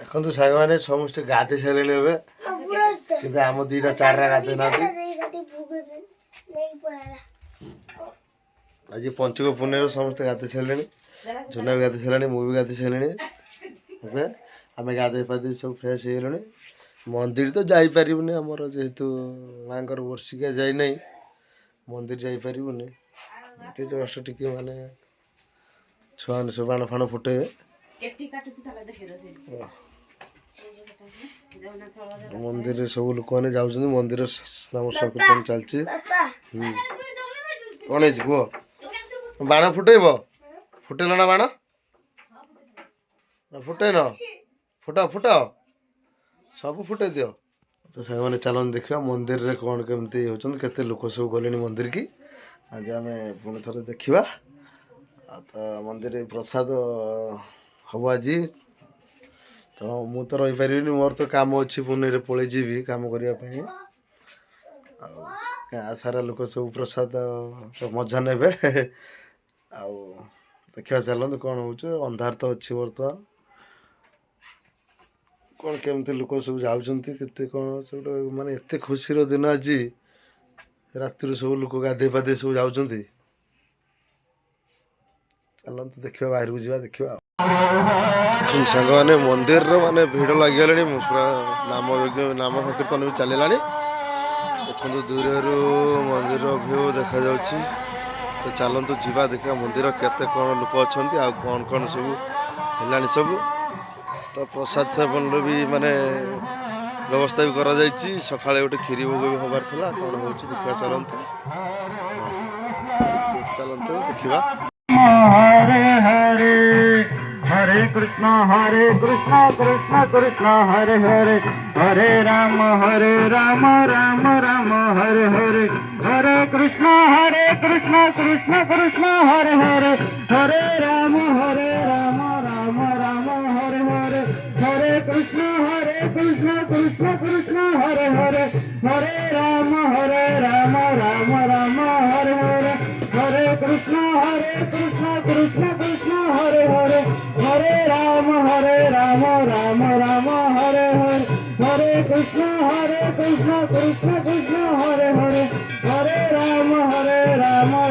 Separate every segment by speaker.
Speaker 1: ଦେଖନ୍ତୁ ସାଙ୍ଗମାନେ ସମସ୍ତେ ଗାଧେଇ ସାରିଲେଣି ଏବେ, କିନ୍ତୁ ଆମ ଦିଟା ଚାରିଟା ଗାଧେଇ ନାହାନ୍ତି। ଆଜି ପଞ୍ଚୁକ ପୂର୍ଣ୍ଣିମାରୁ ସମସ୍ତେ ଗାଧେଇ ସାରିଲେଣି। ଝୁନା ବି ଗାଧେଇ ସାରିଲାଣି, ମୁଁ ବି ଗାଧେଇ ସାରିଲିଣି। ଏବେ ଆମେ ଗାଧେଇ ପାଧେଇ ସବୁ ଫ୍ରେଶ୍ ହେଇଗଲେଣି। ମନ୍ଦିର ତ ଯାଇପାରିବୁନି, ଆମର ଯେହେତୁ ମାଆଙ୍କର ବର୍ଷିକିଆ ଯାଇନାହିଁ, ମନ୍ଦିର ଯାଇପାରିବୁନି। ଜଷ୍ଟ ଟିକେ ମାନେ ଛୁଆମାନେ ସବୁ ବାଣ ଫାଣ ଫୁଟେଇବେ। ମନ୍ଦିରରେ ସବୁ ଲୋକମାନେ ଯାଉଛନ୍ତି, ମନ୍ଦିର ନାମ ସଂକୀର୍ତ୍ତନ ଚାଲିଛି। କ'ଣ ହେଇଛି କୁହ? ବାଣ ଫୁଟେଇବ? ଫୁଟେଇଲ ନା ବାଣ? ଫୁଟେଇନ? ଫୁଟାଅ ଫୁଟାଅ, ସବୁ ଫୁଟେଇ ଦିଅ। ତ ସାଙ୍ଗମାନେ ଚାଲନ୍ତୁ ଦେଖିବା ମନ୍ଦିରରେ କ'ଣ କେମିତି ହେଉଛନ୍ତି, କେତେ ଲୋକ ସବୁ ଗଲେଣି ମନ୍ଦିର କି। ଆଜି ଆମେ ପୁଣି ଥରେ ଦେଖିବା। ଆଉ ତ ମନ୍ଦିରରେ ପ୍ରସାଦ ହେବ ଆଜି। ତ ମୁଁ ତ ରହିପାରିବିନି, ମୋର ତ କାମ ଅଛି, ପୁନେଇରେ ପଳେଇ ଯିବି କାମ କରିବା ପାଇଁ। ଆଉ ଗାଁ ସାରା ଲୋକ ସବୁ ପ୍ରସାଦ ମଜା ନେବେ। ଆଉ ଦେଖିବା ଚାଲନ୍ତୁ କ'ଣ ହେଉଛି। ଅନ୍ଧାର ତ ଅଛି ବର୍ତ୍ତମାନ, କ'ଣ କେମିତି ଲୋକ ସବୁ ଯାଉଛନ୍ତି, କେତେ କ'ଣ ସବୁ ମାନେ ଏତେ ଖୁସିର ଦିନ ଆଜି। ରାତିରୁ ସବୁ ଲୋକ ଗାଧେଇ ପାଧେଇ ସବୁ ଯାଉଛନ୍ତି। ଚାଲନ୍ତୁ ଦେଖିବା, ବାହାରକୁ ଯିବା ଦେଖିବା। ସାଙ୍ଗମାନେ ମନ୍ଦିରର ମାନେ ଭିଡ଼ ଲାଗିଗଲାଣି, ପୁରା ନାମ ସଂକୀର୍ତ୍ତନ ବି ଚାଲିଲାଣି। ଦେଖନ୍ତୁ ଦୂରରୁ ମନ୍ଦିର ଭ୍ୟୁ ଦେଖାଯାଉଛି। ତ ଚାଲନ୍ତୁ ଯିବା ଦେଖିବା ମନ୍ଦିର କେତେ କ'ଣ ଲୋକ ଅଛନ୍ତି, ଆଉ କ'ଣ କ'ଣ ସବୁ ହେଲାଣି ସବୁ। ତ ପ୍ରସାଦ ସେବନର ବି ମାନେ ବ୍ୟବସ୍ଥା ବି କରାଯାଇଛି। ସକାଳେ ଗୋଟେ କ୍ଷୀରି ଭୋଗ ବି ହେବାର ଥିଲା, କ'ଣ ହେଉଛି ଦେଖିବା ଚାଲନ୍ତୁ। ଚାଲନ୍ତୁ ଦେଖିବା।
Speaker 2: हरे हरे हरे कृष्ण कृष्ण कृष्ण हरे हरे हरे राम राम राम हरे हरे हरे कृष्ण कृष्ण कृष्ण हरे हरे हरे राम राम राम हरे हरे हरे कृष्ण कृष्ण कृष्ण हरे हरे हरे राम राम राम हरे हरे हरे कृष्ण कृष्ण कृष्ण हरे हरे हरे राम राम राम हरे हरे हरे कृष्ण कृष्ण कृष्ण हरे हरे हरे राम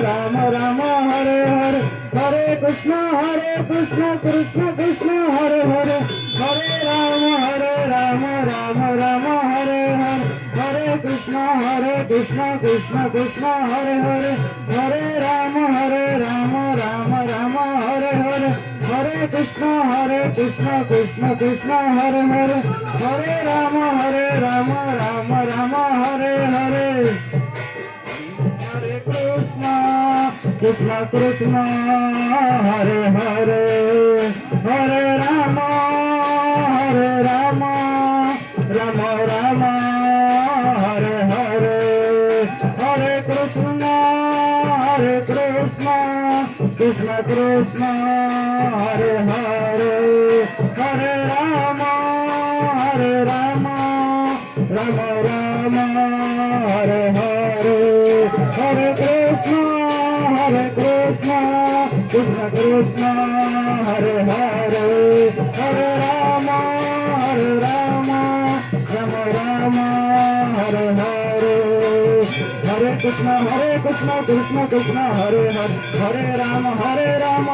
Speaker 2: राम राम हरे हरे हरे कृष्ण कृष्ण कृष्ण हरे हरे हरे राम राम राम हरे हरे हरे कृष्ण कृष्ण कृष्ण हरे हरे हरे राम राम राम हरे हरे हरे कृष्ण कृष्ण कृष्ण हरे हरे हरे राम राम राम हरे हरे हरे कृष्ण कृष्ण हरे हरे हरे राम राम राम हरे हरे हरे कृष्ण कृष्ण हरे हरे हरे राम राम राम हरे हरे हरे कृष्ण कृष्ण हरे हरे हरे राम राम हरे हरे हरे कृष्ण कृष्ण हरे हरे हरे राम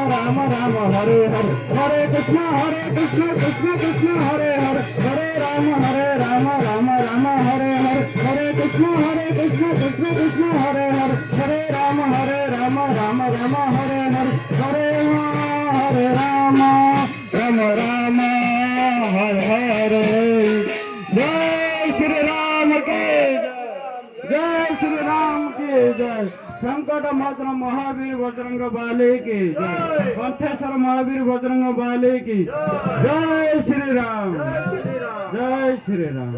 Speaker 2: राम हरे हरे हरे कृष्ण कृष्ण हरे हरे हरे राम राम हरे हरे हरे कृष्ण कृष्ण हरे हरे हरे राम राम हरे हरे हरे राम हरे हरे। जय श्री राम की जय श्री राम की जय। संकट मोचन महावीर बजरंग बाले की जय। कंठेश्वर महावीर बजरंग बाले की जय श्री राम जय Shri Ram.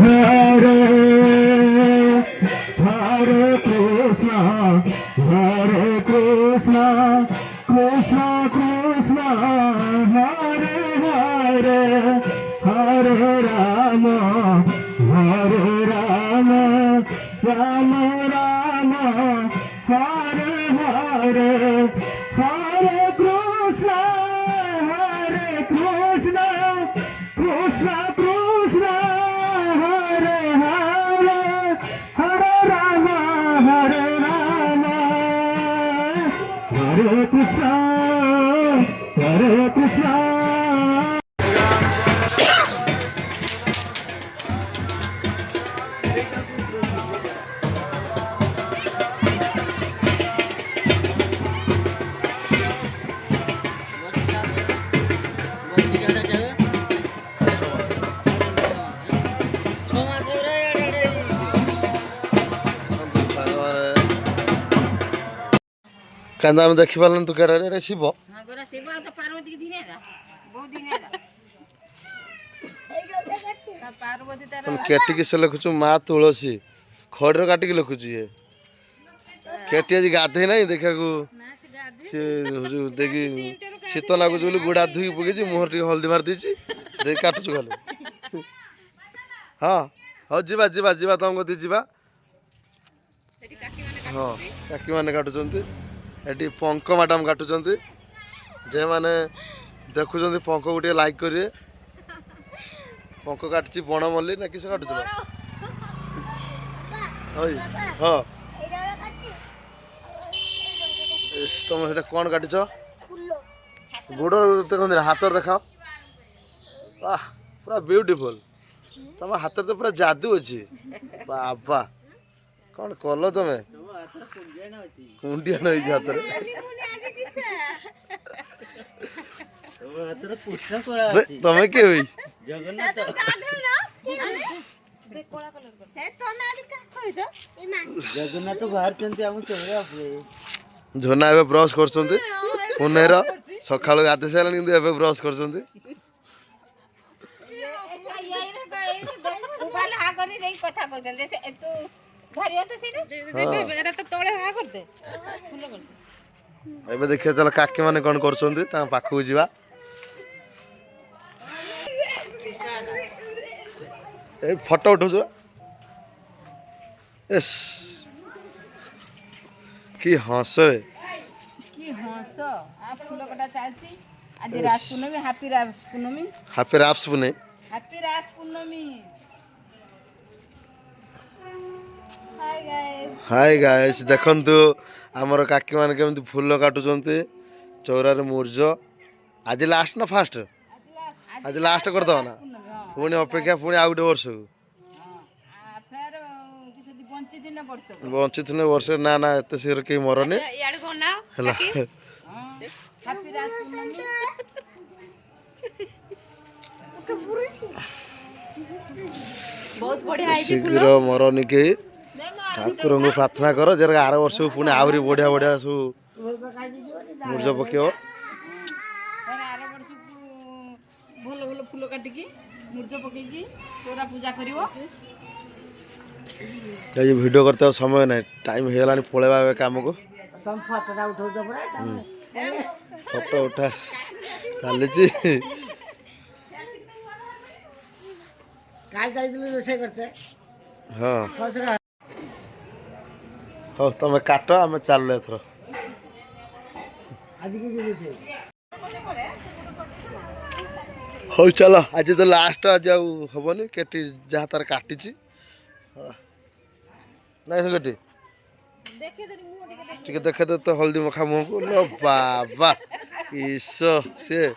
Speaker 2: Hare Hare Krishna Krishna Krishna Hare Hare Hare Ram Ram Ram Hare Hare Hare Krishna Hare Krishna Krishna Krishna Hare Hare Hare Rama Hare Rama Hare Krishna Hare Krishna
Speaker 1: କାନ୍ଦ ଆମେ ଦେଖିପାରିଲୁନି ତୁ କେରାରେ ଏଟା ଶିବ କେଟିକି ସେ ଲେଖୁଛୁ ମା ତୁଳସୀ ଖଡ଼ିର କାଟିକି ଲେଖୁଛି ଇଏ କେଟି ଆଜି ଗାଧେଇ ନାହିଁ ଦେଖିବାକୁ ସେ ଦେଇକି ଶୀତ ଲାଗୁଛି ବୋଲି ଗୋଡ଼ା ଧୋଇକି ପକେଇଛି ମୁହଁରେ ଟିକେ ହଳଦୀ ମାରି ଦେଇଛି ଦେଇକି କାଟୁଛୁ ଖାଲି ହଁ ହଉ ଯିବା ଯିବା ଯିବା ତମ କତିକି ଯିବା ହଁ କାକିମାନେ କାଟୁଛନ୍ତି ଏଠି ପଙ୍କ ମ୍ୟାଡ଼ାମ କାଟୁଛନ୍ତି ଯେମାନେ ଦେଖୁଛନ୍ତି ପଙ୍କକୁ ଟିକେ ଲାଇକ୍ କରିବେ ପଙ୍କ କାଟୁଛି ବଣମଲ୍ଲି ନା କିସ କାଟୁଛ ହଁ ତମେ ସେଇଟା କ'ଣ କାଟିଛ ଗୋଡ଼ ଦେଖନ୍ତି ହାତରେ ଦେଖାଅ ପୁରା ବିୟୁଟିଫୁଲ୍ ତମ ହାତରେ ତ ପୁରା ଯାଦୁ ଅଛି ବାବା କ'ଣ କଲ ତମେ କୁଣ୍ଡିଆ ନେଇଛି ହାତରେ ତମେ କିଏ ହୋଇ
Speaker 3: ଜଗନ୍ନାଥ ବାହାରିଛନ୍ତି ଆମ ଚେହେରା ଉପରେ
Speaker 1: ଝୋନା ଏବେ ବ୍ରସ୍ କରୁଛନ୍ତି ପୁନେର ସକାଳୁ ଗାଧେଇ ସାରିଲାଣି କିନ୍ତୁ ଏବେ ବ୍ରସ୍ କରୁଛନ୍ତି ଏବେ ଦେଖିବା ତାହେଲେ କାକି ମାନେ କ'ଣ କରୁଛନ୍ତି ତାଙ୍କ ପାଖକୁ ଯିବା ଏଇ ଫଟୋ ଉଠଉଛୁ ଏସ୍ କି ହସ
Speaker 4: কি হস আ ফুল কটা চালছি আজ রাস পূর্ণমী হ্যাপি রাস পূর্ণমী
Speaker 1: ହାପି ରାପ୍ସ ପୁନେ
Speaker 4: হ্যাপি রাস পূর্ণমী হাই গাইস
Speaker 1: ହାଇ ଗାଇସ୍ ଦେଖନ୍ତୁ ଆମର କାକିମାନେ କେମିତି ଫୁଲ କାଟୁଛନ୍ତି ଚଉରାରେ ମୁର୍ଜ ଆଜି ଲାଷ୍ଟ ନା ଫାଷ୍ଟ ଆଜି ଲାଷ୍ଟ କରିଦେବ ନା ପୁଣି ଅପେକ୍ଷା ପୁଣି ଆଉ ଗୋଟେ ବର୍ଷକୁ
Speaker 4: ফের কিছু বঞ্চিত না পড়ছ
Speaker 1: ବଞ୍ଚିଥିଲେ ବର୍ଷେ ନା ନା ଏତେ ଶୀଘ୍ର କେହି ମରନି
Speaker 4: ইয়াড় কোন না
Speaker 1: ହେଲା
Speaker 4: হ্যাপি রাস পূর্ণমী ବହୁତ ବଢିଆ ହେଇଛି
Speaker 1: ଶୀଘ୍ର ମରନି କେହି ଠାକୁରଙ୍କୁ ପ୍ରାର୍ଥନା କର ଯେ ଆର ବର୍ଷକୁ ପୁଣି ଆହୁରି ବଢ଼ିଆ ବଢ଼ିଆ ସବୁ ମୁର୍ଜ ପକେଇବ
Speaker 4: ଫେର ଆର ବର୍ଷକୁ ଭଲ ଭଲ ଫୁଲ କାଟିକି ମୂର୍ଜ ପକେଇକି ଚୋରା ପୂଜା କରିବ
Speaker 1: ଆଜି ଭିଡ଼ିଓ କରିତେ ଆଉ ସମୟ ନାହିଁ ଟାଇମ୍ ହେଇଗଲାଣି ପଳେଇବା ଏବେ କାମକୁ
Speaker 3: ତମ ଫଟୋଟା ଉଠଉଛ ପରା
Speaker 1: ଫଟୋ ଉଠା ଚାଲିଛି
Speaker 3: କାଲି ଯାଇଥିଲୁ ରୋଷେଇ କରତେ
Speaker 1: ହଁ
Speaker 3: ଶ୍ୱଶୁର
Speaker 1: ହଉ ତମେ କାଟ ଆମେ ଚାଲିଲେ ଏଥର
Speaker 3: ଆଜି କି ରୋଷେଇ
Speaker 1: ହଉ ଚାଲ ଆଜି ତ ଲାଷ୍ଟ ଆଜି ଆଉ ହବନି କେଟି ଯାହା ତାର କାଟିଛି ନାଇଁ ସେ କେଟି ଟିକେ ଦେଖେଦେ ତ ହଳଦୀ ମଖା ମୁହଁକୁ ଲୋ ବାବା କିସ ସିଏ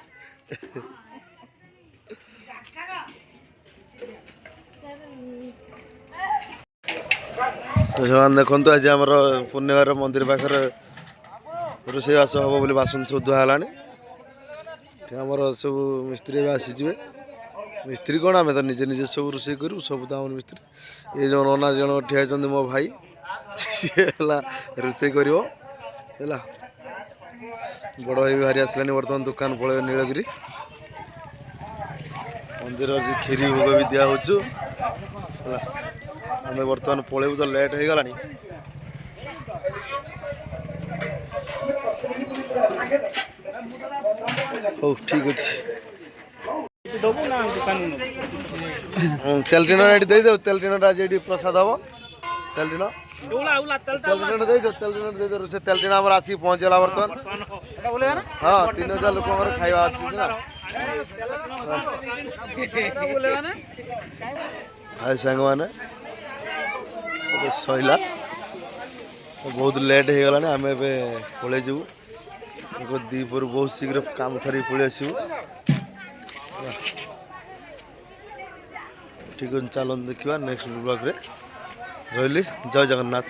Speaker 1: ସେମାନେ ଦେଖନ୍ତୁ ଆଜି ଆମର ପୂର୍ଣ୍ଣିମାର ମନ୍ଦିର ପାଖରେ ରୋଷେଇବାସ ହବ ବୋଲି ବାସନ ସବୁ ଧୁଆ ହେଲାଣି ଆମର ସବୁ ମିସ୍ତ୍ରୀ ଏବେ ଆସିଯିବେ ମିସ୍ତ୍ରୀ କ'ଣ ଆମେ ତ ନିଜେ ନିଜେ ସବୁ ରୋଷେଇ କରିବୁ ସବୁ ତ ଆମର ମିସ୍ତ୍ରୀ ଏ ଯେଉଁ ନନା ଜଣ ଠିଆ ହେଇଛନ୍ତି ମୋ ଭାଇ ସିଏ ହେଲା ରୋଷେଇ କରିବ ହେଲା ବଡ଼ ଭାଇ ବି ବାହାରି ଆସିଲାନି ବର୍ତ୍ତମାନ ଦୋକାନ ପଳେଇବେ ନୀଳଗିରି ମନ୍ଦିର କ୍ଷୀରି ଭୋଗ ବି ଦିଆହେଉଛୁ ହେଲା ଆମେ ବର୍ତ୍ତମାନ ପଳେଇବୁ ତ ଲେଟ୍ ହେଇଗଲାଣି ହଉ ଠିକ୍ ଅଛି ତେଲ ଟିଣଟା ଏଠି ଦେଇଦେବୁ ତେଲ ଟିଣଟା ଆଜି ଏଠି ପ୍ରସାଦ ହବ ତେଲ ଟିଣ তেল টিণা ଦେଇଛ ତେଲ ଟିଣା ଦେଇଛ ରୋଷେଇ ତେଲ ଟିଣା ଆମର ଆସିକି ପହଞ୍ଚିଗଲା ବର୍ତ୍ତମାନ ହଁ 3000 ଲୋକଙ୍କର ଖାଇବା ଅଛି ନା ଆଉ ସାଙ୍ଗମାନେ ଏବେ ସଇଲା ବହୁତ ଲେଟ୍ ହେଇଗଲାଣି ଆମେ ଏବେ ପଳେଇ ଯିବୁ ଦ୍ୱିପହରୁ ବହୁତ ଶୀଘ୍ର କାମ ସାରିକି ପଳେଇ ଆସିବୁ ଠିକ୍ ଅଛି ଚାଲନ୍ତୁ ଦେଖିବା ନେକ୍ସଟ ବ୍ଲଗ୍ରେ ରହିଲି ଜୟ ଜଗନ୍ନାଥ।